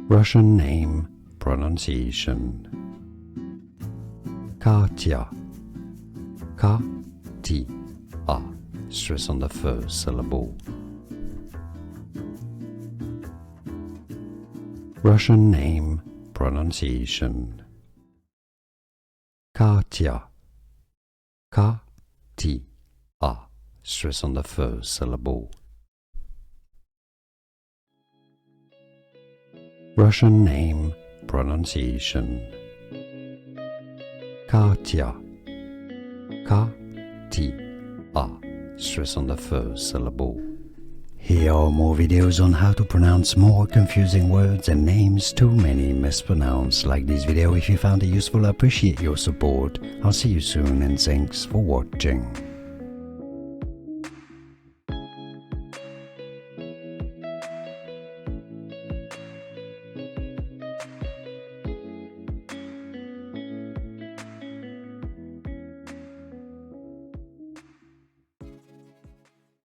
Russian name pronunciation. Katja. Ka-ti-a. Stress on the first syllable. Russian name pronunciation. Katja. Ka-ti-a. Stress on the first syllable. Russian name pronunciation. Katja. Ka-ti-a. Stress on the first syllable. Here are more videos on how to pronounce more confusing words and names too many mispronounced. Like this video if you found it useful. I appreciate your support. I'll see you soon and thanks for watching.